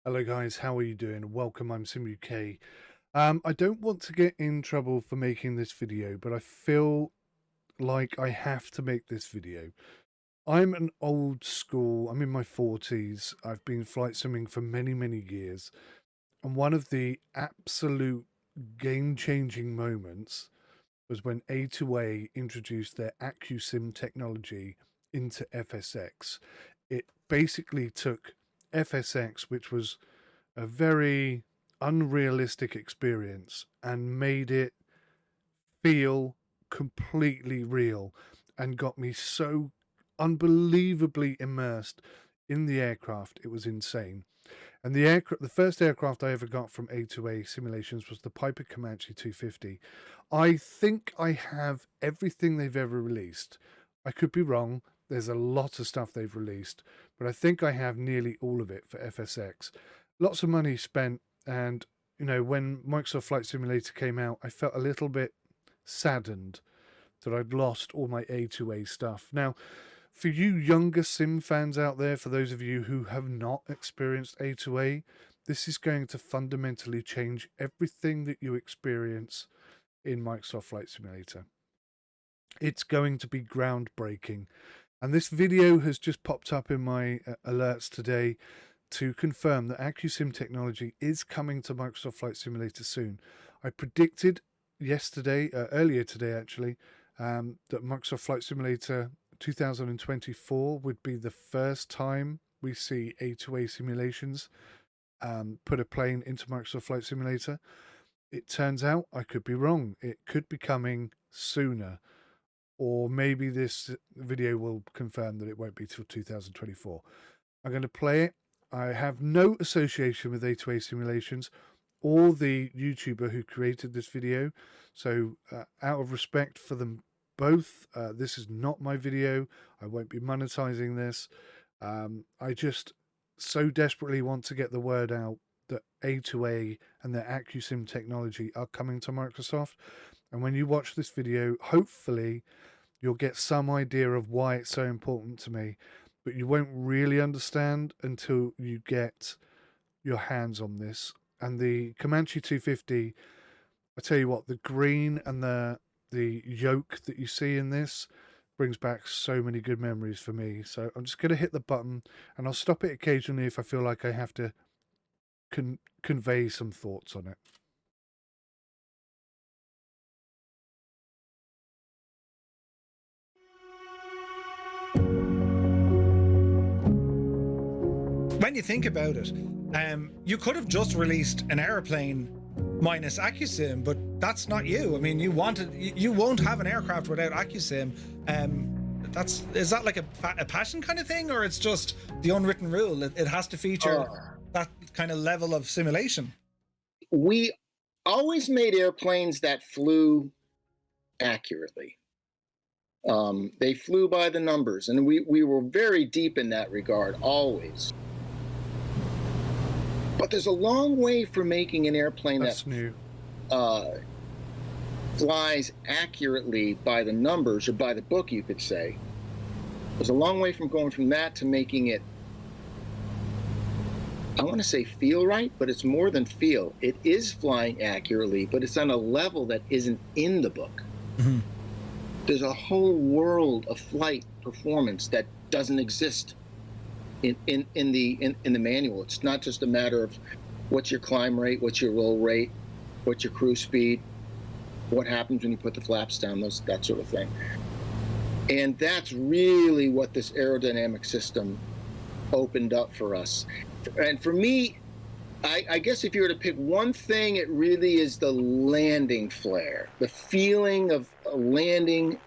Hello guys, how are you doing? Welcome, I'm 𝗬𝘂𝗍. I don't want to get in trouble for making this video, but I feel like I have to make this video. I'm an old school, I'm in my 40s, I've been flight simming for many years, and one of the absolute game-changing moments was when A2A introduced their Accusim technology into FSX. It basically took FSX, which was a very unrealistic experience, and made it feel completely real and got me so unbelievably immersed in the aircraft. It was insane. And the first aircraft I ever got from A2A simulations was the Piper Comanche 250. I think I have everything they've ever released. I could be wrong. There's a lot of stuff they've released, but I think I have nearly all of it for FSX. Lots of money spent, and you know, when Microsoft Flight Simulator came out, I felt a little bit saddened that I'd lost all my A2A stuff. Now, for you younger sim fans out there, for those of you who have not experienced A2A, this is going to fundamentally change everything that you experience in Microsoft Flight Simulator. It's going to be groundbreaking. And this video has just popped up in my alerts today to confirm that Accusim technology is coming to Microsoft Flight Simulator soon. I predicted yesterday, earlier today actually, that Microsoft Flight Simulator 2024 would be the first time we see A2A simulations put a plane into Microsoft Flight Simulator. It turns out I could be wrong. It could be coming sooner, or maybe this video will confirm that it won't be till 2024. I'm going to play it. I have no association with A2A simulations or the YouTuber who created this video, so out of respect for them both, this is not my video. I won't be monetizing this. I just so desperately want to get the word out that A2A and their Accusim technology are coming to Microsoft. And when you watch this video, hopefully you'll get some idea of why it's so important to me, but you won't really understand until you get your hands on this. And the Comanche 250, I tell you what, the green and the yoke that you see in this brings back so many good memories for me. So I'm just going to hit the button, and I'll stop it occasionally if I feel like I have to convey some thoughts on it. When you think about it, you could have just released an airplane minus Accusim, but that's not you. I mean, you won't have an aircraft without Accusim. Is that like a passion kind of thing, or it's just the unwritten rule? It has to feature that kind of level of simulation. We always made airplanes that flew accurately. They flew by the numbers, and we were very deep in that regard, always. But there's a long way from making an airplane That's new. Flies accurately by the numbers, or by the book, you could say. There's a long way from going from that to making it, I want to say feel right, but it's more than feel. It is flying accurately, but it's on a level that isn't in the book. Mm-hmm. There's a whole world of flight performance that doesn't exist in the manual. It's not just a matter of what's your climb rate, what's your roll rate, what's your cruise speed, what happens when you put the flaps down, that sort of thing. And that's really what this aerodynamic system opened up for us. And for me, I guess if you were to pick one thing, it really is the landing flare, the feeling of landing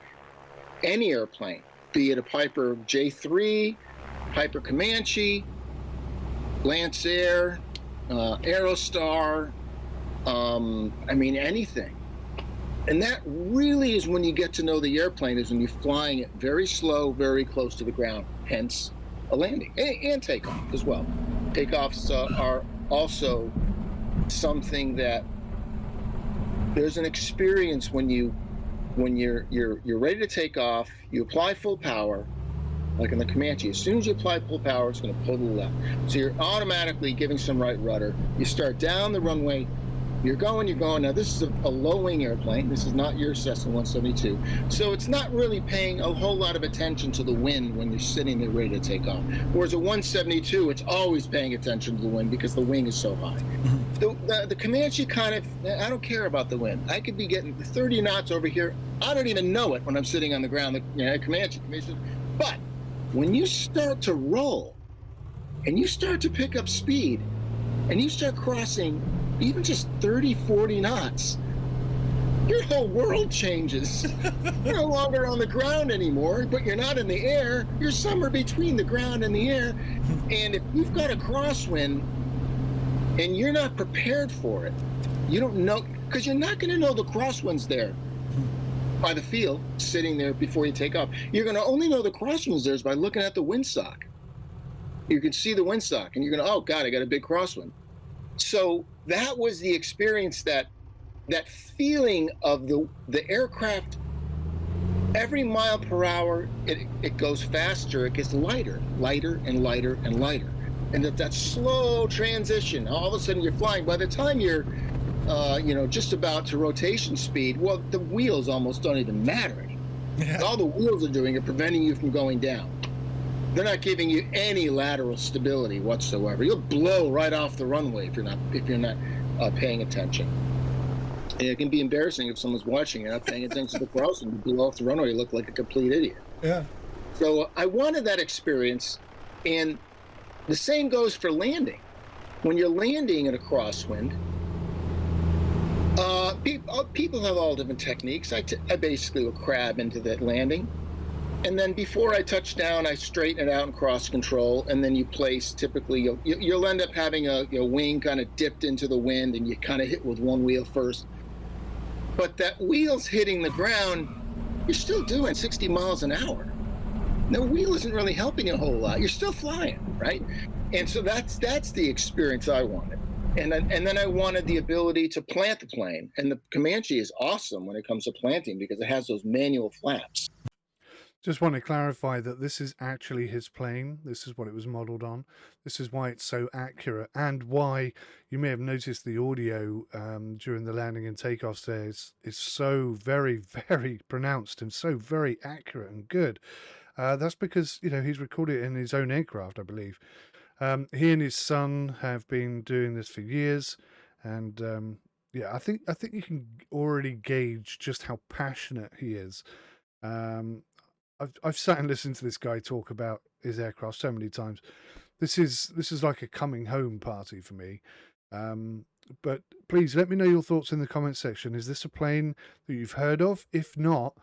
any airplane, be it a Piper J3, Piper Comanche, Lancer, Aerostar, I mean, anything. And that really is when you get to know the airplane, is when you're flying it very slow, very close to the ground, hence a landing, and takeoff as well. Takeoffs are also something that there's an experience when you're ready to take off, you apply full power, like in the Comanche. As soon as you apply pull power, it's going to pull to the left. So you're automatically giving some right rudder. You start down the runway. You're going. Now, this is a low-wing airplane. This is not your Cessna 172. So it's not really paying a whole lot of attention to the wind when you're sitting there ready to take off. Whereas a 172, it's always paying attention to the wind because the wing is so high. The Comanche kind of, I don't care about the wind. I could be getting 30 knots over here. I don't even know it when I'm sitting on the ground, Comanche. But when you start to roll and you start to pick up speed and you start crossing even just 30, 40 knots, your whole world changes. You're no longer on the ground anymore, but you're not in the air. You're somewhere between the ground and the air. And if you've got a crosswind and you're not prepared for it, you don't know, because you're not going to know the crosswind's there by the feel, sitting there before you take off. You're going to only know the crosswind's there by looking at the windsock. You can see the windsock, and you're going to, oh, God, I got a big crosswind. So that was the experience, that feeling of the aircraft. Every mile per hour, it goes faster. It gets lighter and lighter and lighter. And that slow transition, all of a sudden you're flying. By the time you're, just about to rotation speed, well, the wheels almost don't even matter anymore. Yeah. All the wheels are doing are preventing you from going down. They're not giving you any lateral stability whatsoever. You'll blow right off the runway if you're not paying attention. And it can be embarrassing if someone's watching, you're not paying attention to the crossing. You blow off the runway, you look like a complete idiot. Yeah. So I wanted that experience, and the same goes for landing. When you're landing in a crosswind, people have all different techniques. I basically will crab into that landing. And then before I touch down, I straighten it out in cross control, and then you place, typically, you'll end up having a wing kind of dipped into the wind, and you kind of hit with one wheel first. But that wheel's hitting the ground, you're still doing 60 miles an hour. The wheel isn't really helping you a whole lot. You're still flying, right? And so that's the experience I wanted. And then I wanted the ability to plant the plane. And the Comanche is awesome when it comes to planting because it has those manual flaps. Just want to clarify that this is actually his plane. This is what it was modeled on. This is why it's so accurate, and why you may have noticed the audio during the landing and takeoffs there is so very, very pronounced and so very accurate and good. That's because, he's recorded it in his own aircraft, I believe. He and his son have been doing this for years, and I think you can already gauge just how passionate he is. I've sat and listened to this guy talk about his aircraft so many times. This is like a coming home party for me. But please let me know your thoughts in the comment section. Is this a plane that you've heard of? If not,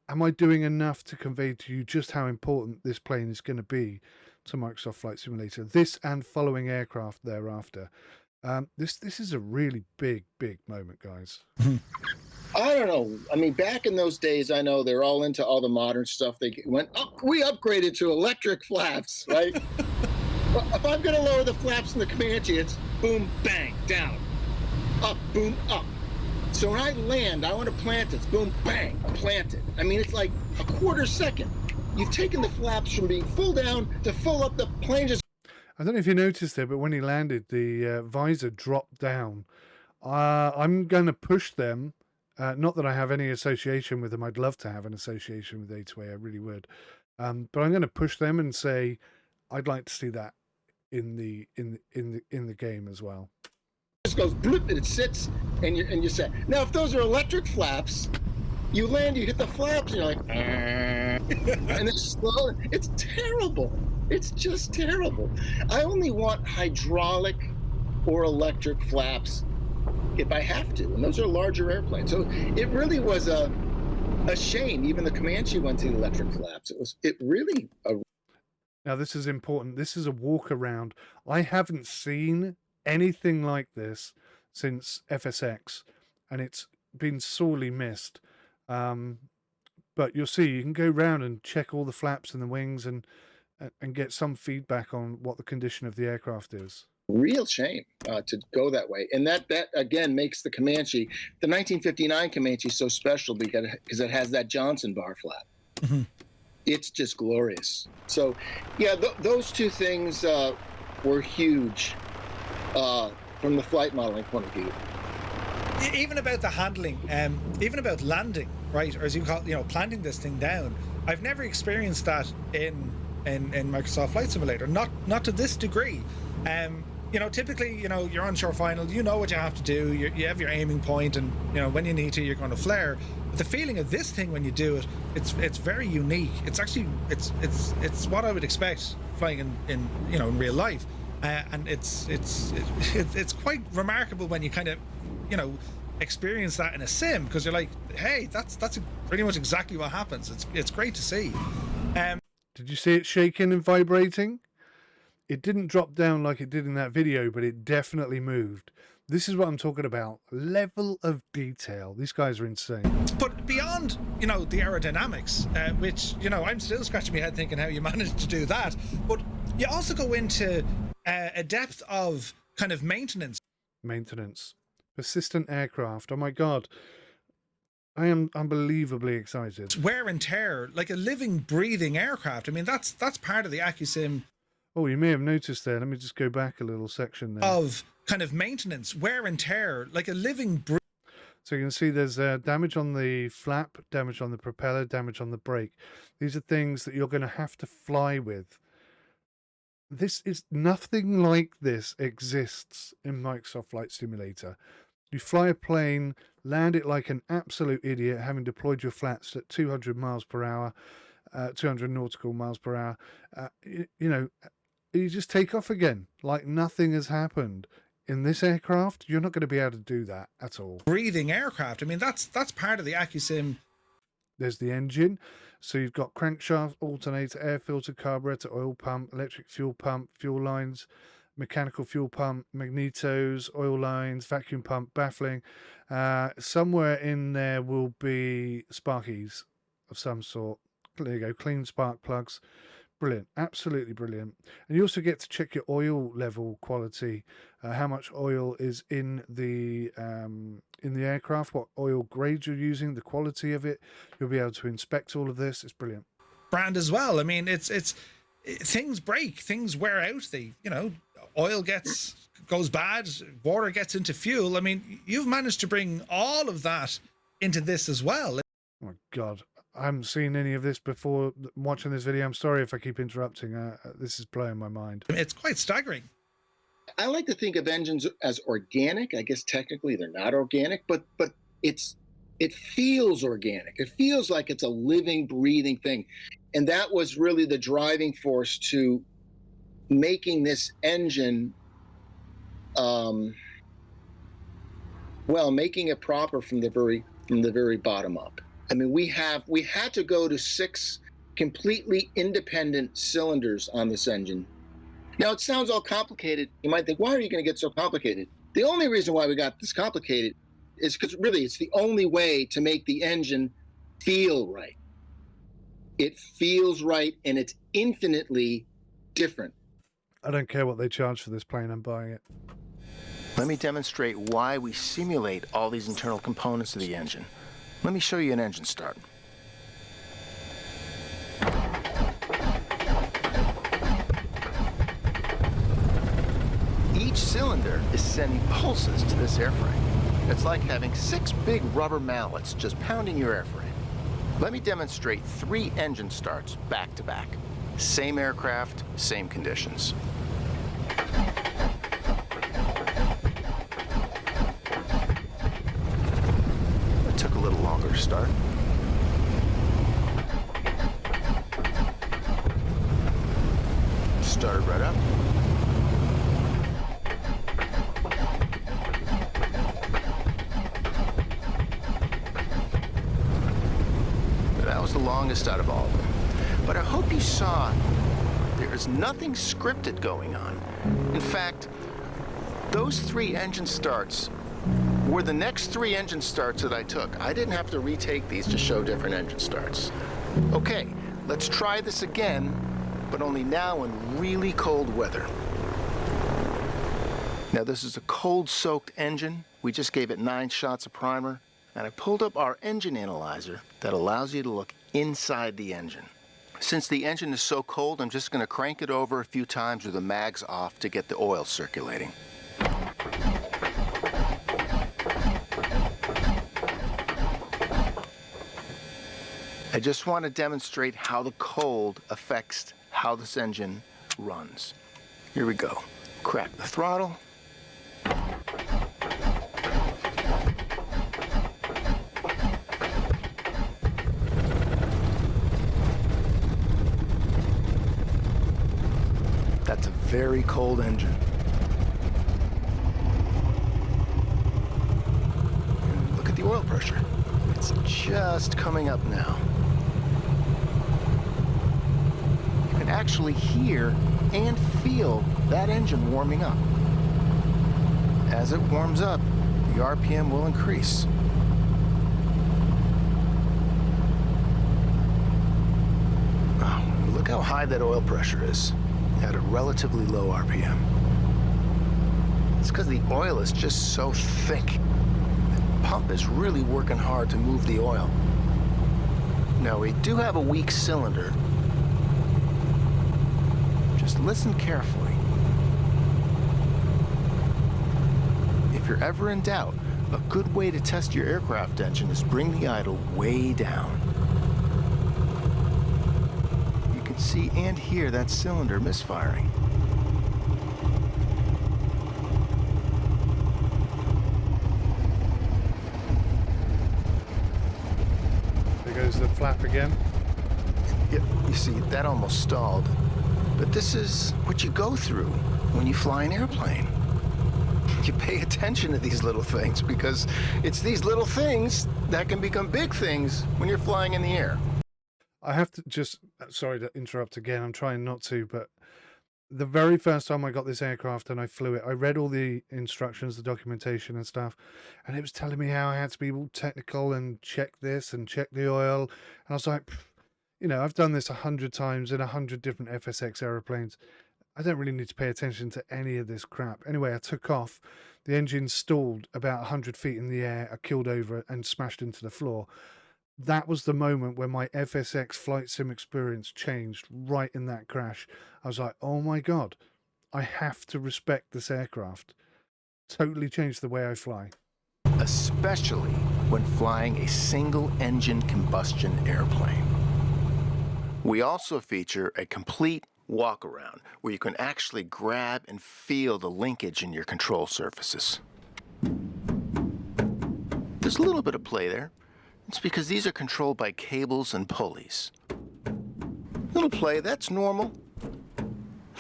am I doing enough to convey to you just how important this plane is going to be to Microsoft Flight Simulator? This and following aircraft thereafter. This is a really big moment, guys. I don't know. I mean, back in those days, I know they're all into all the modern stuff. They went, we upgraded to electric flaps, right? Well, if I'm going to lower the flaps in the Comanche, it's boom, bang, down, up, boom, up. So when I land, I want to plant it. It's boom, bang, plant it. I mean, it's like a quarter second. You've taken the flaps from being full down to full up. The plane just... I don't know if you noticed there, but when he landed, the visor dropped down. I'm going to push them. Not that I have any association with them. I'd love to have an association with A2A. I really would. But I'm going to push them and say I'd like to see that in the game as well. It just goes bloop and it sits and you set. Now, if those are electric flaps, you land, you hit the flaps, and you're like, and it's slow. It's terrible. It's just terrible. I only want hydraulic or electric flaps if I have to, and those are larger airplanes. So it really was a shame. Even the Comanche went to the electric flaps. It really. Now this is important. This is a walk around. I haven't seen anything like this since FSX, and it's been sorely missed. But you'll see, you can go round and check all the flaps and the wings and get some feedback on what the condition of the aircraft is. Real shame to go that way. And that again makes the Comanche, the 1959 Comanche, so special because it has that Johnson bar flap. Mm-hmm. it's just glorious. So, yeah, those two things were huge from the flight modeling point of view. Even about the handling, even about landing, right, or as you call it, you know, planting this thing down. I've never experienced that in Microsoft Flight Simulator, not to this degree. You know, typically, you know, you're on shore final, you know what you have to do, you have your aiming point, and you know when you need to, you're going to flare. But the feeling of this thing when you do it, it's very unique. It's actually it's what I would expect flying in you know, in real life, and it's quite remarkable when you kind of, you know, experience that in a sim, because you're like, hey, that's pretty much exactly what happens. It's great to see. Did you see it shaking and vibrating? It didn't drop down like it did in that video, but it definitely moved. This is what I'm talking about. Level of detail. These guys are insane. But beyond, you know, the aerodynamics, which, you know, I'm still scratching my head thinking how you managed to do that. But you also go into a depth of kind of maintenance. Maintenance. Persistent aircraft. Oh my God. I am unbelievably excited. Wear and tear, like a living, breathing aircraft. I mean, that's part of the Accusim. Oh, you may have noticed there. Let me just go back a little section there. Of kind of maintenance, wear and tear, like a living. So you can see there's damage on the flap, damage on the propeller, damage on the brake. These are things that you're going to have to fly with. This is nothing like this exists in Microsoft Flight Simulator. You fly a plane, land it like an absolute idiot, having deployed your flaps at 200 miles per hour, 200 nautical miles per hour. You know, you just take off again like nothing has happened. In this aircraft, you're not going to be able to do that at all. Breathing aircraft. I mean, that's part of the Accusim. There's the engine. So you've got crankshaft, alternator, air filter, carburetor, oil pump, electric fuel pump, fuel lines, mechanical fuel pump, magnetos, oil lines, vacuum pump, baffling. Somewhere in there will be sparkies of some sort. There you go, clean spark plugs. Brilliant, absolutely brilliant. And you also get to check your oil level quality, how much oil is in the aircraft, what oil grade you're using, the quality of it. You'll be able to inspect all of this. It's brilliant. Brand as well. I mean, it's things break, things wear out. You know, oil goes bad, water gets into fuel. I mean, you've managed to bring all of that into this as well. Oh my God. I haven't seen any of this before watching this video. I'm sorry if I keep interrupting. This is blowing my mind. It's quite staggering. I like to think of engines as organic. I guess technically they're not organic, but it feels organic. It feels like it's a living, breathing thing. And that was really the driving force to making this engine, making it proper from the very bottom up. I mean, we had to go to 6 completely independent cylinders on this engine. Now, it sounds all complicated. You might think, why are you going to get so complicated? The only reason why we got this complicated is because really it's the only way to make the engine feel right. It feels right, and it's infinitely different. I don't care what they charge for this plane. I'm buying it. Let me demonstrate why we simulate all these internal components of the engine. Let me show you an engine start. Each cylinder is sending pulses to this airframe. It's like having 6 big rubber mallets just pounding your airframe. Let me demonstrate 3 engine starts back to back. Same aircraft, same conditions. Took a little longer to start. Started right up. That was the longest out of all of them. But I hope you saw there is nothing scripted going on. In fact, those 3 engine starts were the next 3 engine starts that I took. I didn't have to retake these to show different engine starts. Okay, let's try this again, but only now in really cold weather. Now this is a cold-soaked engine. We just gave it 9 shots of primer, and I pulled up our engine analyzer that allows you to look inside the engine. Since the engine is so cold, I'm just going to crank it over a few times with the mags off to get the oil circulating. I just want to demonstrate how the cold affects how this engine runs. Here we go. Crack the throttle. That's a very cold engine. And look at the oil pressure. It's just coming up now. You can actually hear and feel that engine warming up. As it warms up, the RPM will increase. Oh, look how high that oil pressure is at a relatively low RPM. It's because the oil is just so thick. The pump is really working hard to move the oil. Now, we do have a weak cylinder. Just listen carefully. If you're ever in doubt, a good way to test your aircraft engine is bring the idle way down. You can see and hear that cylinder misfiring. There goes the flap again. Yep, you see, that almost stalled. But this is what you go through when you fly an airplane. You pay attention to these little things because it's these little things that can become big things when you're flying in the air. I have to just, sorry to interrupt again, I'm trying not to, but the very first time I got this aircraft and I flew it, I read all the instructions, the documentation and stuff, and it was telling me how I had to be all technical and check this and check the oil. And I was like, you know, I've done this 100 times in 100 different FSX aeroplanes. I don't really need to pay attention to any of this crap. Anyway, I took off. The engine stalled about 100 feet in the air. I killed over and smashed into the floor. That was the moment when my FSX flight sim experience changed right in that crash. I was like, oh my God, I have to respect this aircraft. Totally changed the way I fly. Especially when flying a single-engine combustion airplane. We also feature a complete walk-around where you can actually grab and feel the linkage in your control surfaces. There's a little bit of play there. It's because these are controlled by cables and pulleys. Little play, that's normal.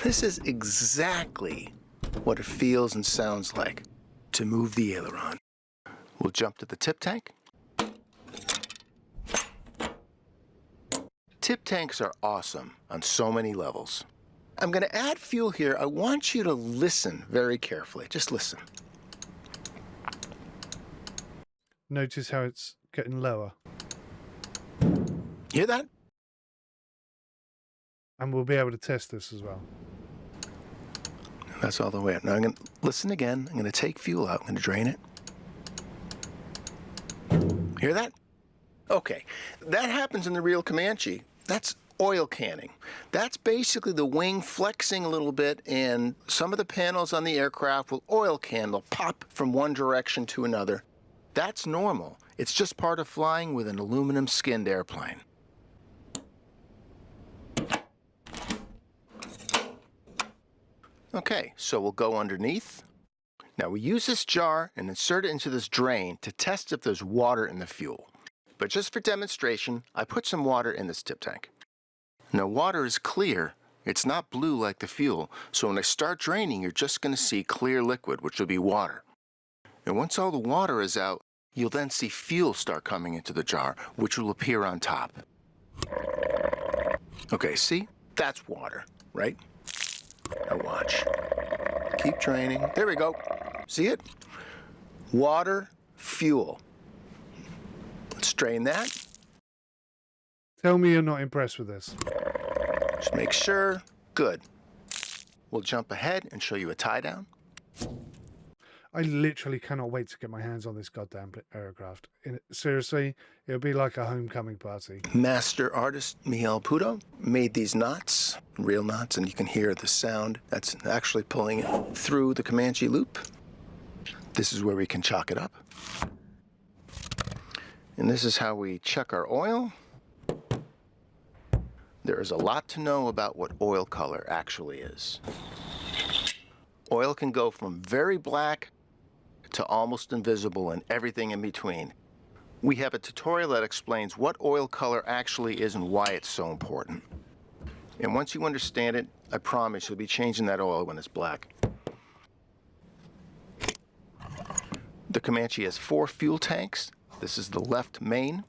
This is exactly what it feels and sounds like to move the aileron. We'll jump to the tip tank. Tip tanks are awesome on so many levels. I'm going to add fuel here. I want you to listen very carefully. Just listen. Notice how it's getting lower. Hear that? And we'll be able to test this as well. That's all the way up. Now I'm going to listen again. I'm going to take fuel out. I'm going to drain it. Hear that? Okay, that happens in the real Comanche. That's oil canning. That's basically the wing flexing a little bit, and some of the panels on the aircraft will oil can. They'll pop from one direction to another. That's normal. It's just part of flying with an aluminum-skinned airplane. Okay, so we'll go underneath. Now we use this jar and insert it into this drain to test if there's water in the fuel. But just for demonstration, I put some water in this tip tank. Now water is clear. It's not blue like the fuel, so when I start draining, you're just going to see clear liquid, which will be water. And once all the water is out, you'll then see fuel start coming into the jar, which will appear on top. Okay, see? That's water, right? Now watch. Keep draining. There we go. See it? Water, fuel. Let's drain that. Tell me you're not impressed with this. Just make sure. Good. We'll jump ahead and show you a tie down. I literally cannot wait to get my hands on this goddamn aircraft. Seriously, it'll be like a homecoming party. Master artist 𝗦𝘂𝗯𝐿 made these knots, real knots, and you can hear the sound that's actually pulling it through the Comanche loop. This is where we can chalk it up. And this is how we check our oil. There is a lot to know about what oil color actually is. Oil can go from very black to almost invisible and everything in between. We have a tutorial that explains what oil color actually is and why it's so important. And once you understand it, I promise you'll be changing that oil when it's black. The Comanche has 4 fuel tanks. This is the left main.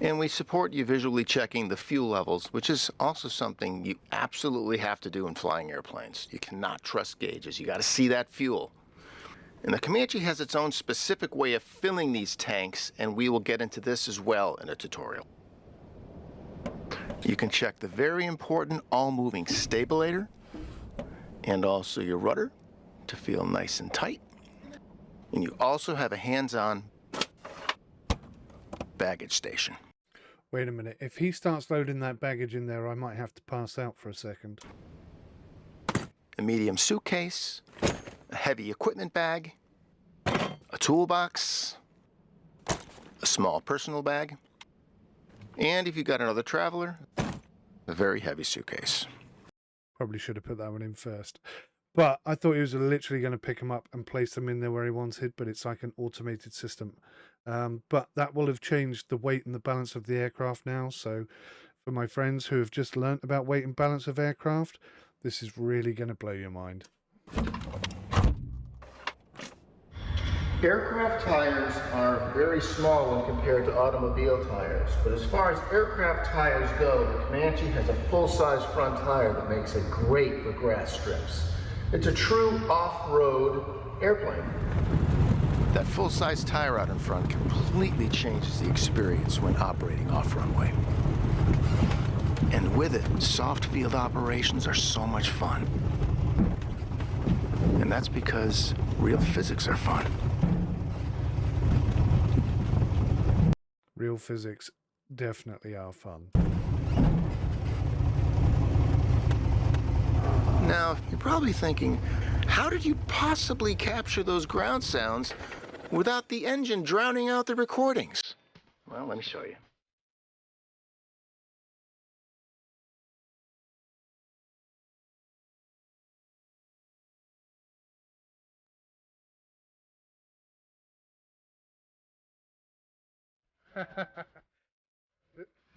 And we support you visually checking the fuel levels, which is also something you absolutely have to do in flying airplanes. You cannot trust gauges. You got to see that fuel. And the Comanche has its own specific way of filling these tanks, and we will get into this as well in a tutorial. You can check the very important all-moving stabilator and also your rudder to feel nice and tight. And you also have a hands-on baggage station. Wait a minute. If he starts loading that baggage in there, I might have to pass out for a second. A medium suitcase, a heavy equipment bag, a toolbox, a small personal bag, and if you've got another traveler, a very heavy suitcase. Probably should have put that one in first. But I thought he was literally going to pick them up and place them in there where he wanted, but it's like an automated system. But that will have changed the weight and the balance of the aircraft now. So for my friends who have just learnt about weight and balance of aircraft, this is really going to blow your mind. Aircraft tires are very small when compared to automobile tires, but as far as aircraft tires go, the Comanche has a full-size front tire that makes it great for grass strips. It's a true off-road airplane. That full-size tire out in front completely changes the experience when operating off-runway. And with it, soft field operations are so much fun. And that's because real physics are fun. Real physics definitely are fun. Now, you're probably thinking, how did you possibly capture those ground sounds without the engine drowning out the recordings? Well, let me show you.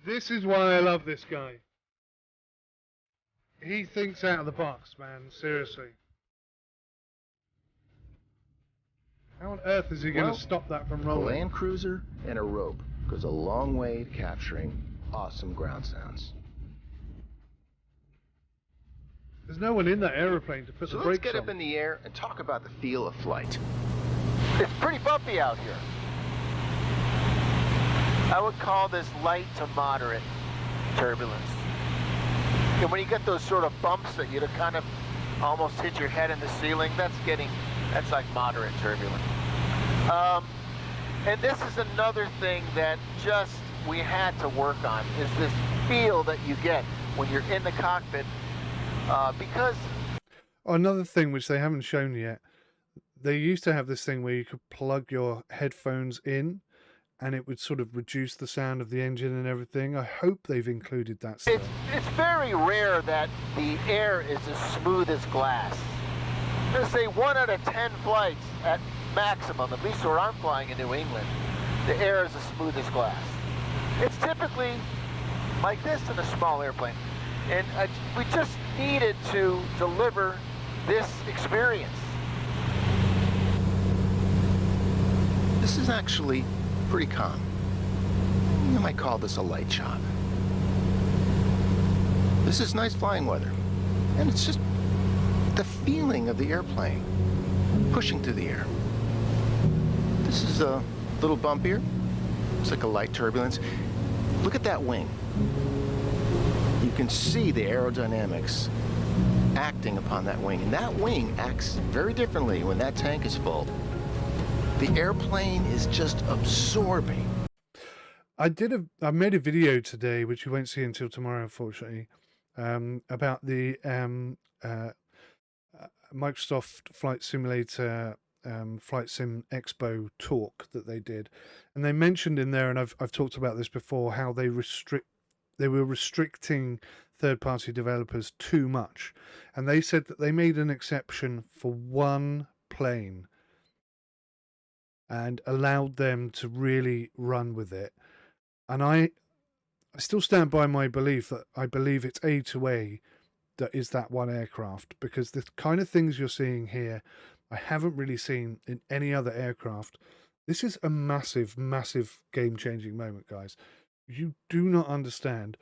This is why I love this guy. He thinks out of the box, man. Seriously. How on earth is he going to stop that from A rolling? Land Cruiser and a rope goes a long way to capturing awesome ground sounds. There's no one in that aeroplane to put So the let's brakes get up on. in the air and talk about the feel of flight. It's pretty bumpy out here. I would call this light to moderate turbulence. And when you get those sort of bumps that you kind of almost hit your head in the ceiling, that's like moderate turbulence. And this is another thing that just we had to work on, is this feel that you get when you're in the cockpit, because... Another thing which they haven't shown yet, they used to have this thing where you could plug your headphones in and it would sort of reduce the sound of the engine and everything. I hope they've included that stuff. It's very rare that the air is as smooth as glass. I'm going to say 1 out of 10 flights at maximum, at least where I'm flying in New England, the air is as smooth as glass. It's typically like this in a small airplane. And we just needed to deliver this experience. This is actually pretty calm. You might call this a light chop. This is nice flying weather. And it's just the feeling of the airplane pushing through the air. This is a little bumpier. It's like a light turbulence. Look at that wing. You can see the aerodynamics acting upon that wing, and that wing acts very differently when that tank is full. The airplane is just absorbing. I made a video today, which you won't see until tomorrow, unfortunately, about the Microsoft Flight Simulator Flight Sim Expo talk that they did, and they mentioned in there, and I've talked about this before, how they were restricting third-party developers too much, and they said that they made an exception for one plane and allowed them to really run with it. And I still stand by my belief that I believe it's A2A that is that one aircraft, because the kind of things you're seeing here I haven't really seen in any other aircraft. This is a massive, massive game-changing moment, guys. You do not understand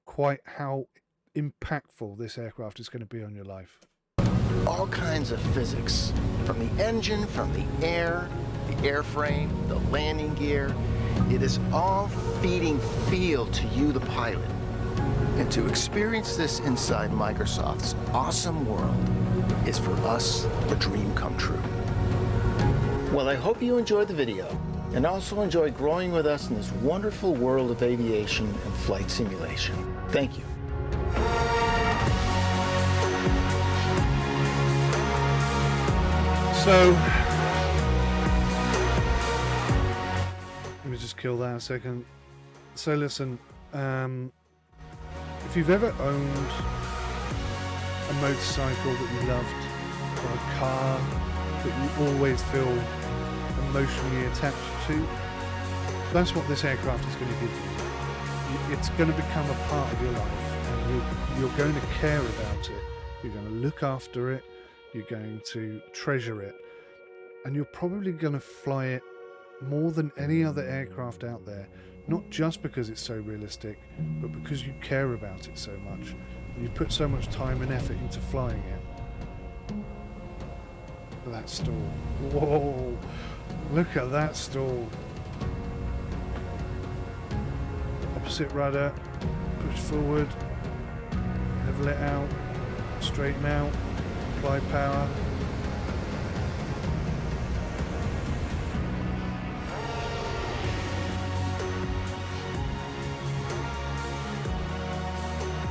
quite how impactful this aircraft is going to be on your life. All kinds of physics, from the engine, from the air, the airframe, the landing gear. It is all feeding feel to you, the pilot. And to experience this inside Microsoft's awesome world is for us a dream come true. Well, I hope you enjoyed the video and also enjoy growing with us in this wonderful world of aviation and flight simulation. Thank you. So, let me just kill that a second. So listen, if you've ever owned a motorcycle that you loved, or a car that you always feel emotionally attached to, that's what this aircraft is going to give you. It's going to become a part of your life, and you're going to care about it. You're going to look after it. You're going to treasure it, and you're probably going to fly it more than any other aircraft out there, not just because it's so realistic, but because you care about it so much. You put so much time and effort into flying it. Look at that stall. Whoa! Look at that stall. Opposite rudder, push forward, level it out, straighten out, apply power.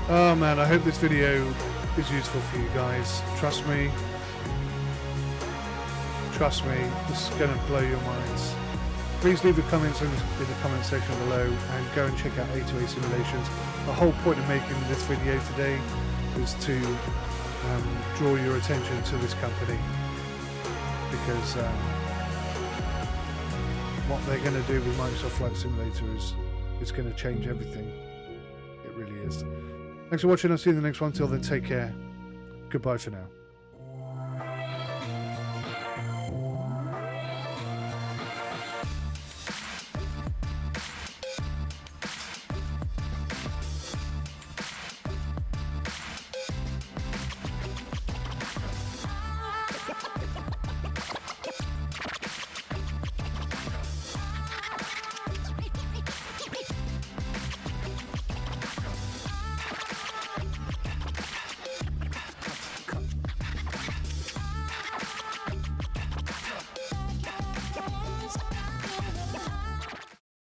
Oh man, I hope this video is useful for you guys. Trust me, this is going to blow your minds. Please leave your comments in the comment section below, and go and check out A2A Simulations. The whole point of making this video today is to draw your attention to this company, because what they're going to do with Microsoft Flight Simulator is going to change everything. It really is. Thanks for watching. I'll see you in the next one. Till then, take care. Goodbye for now.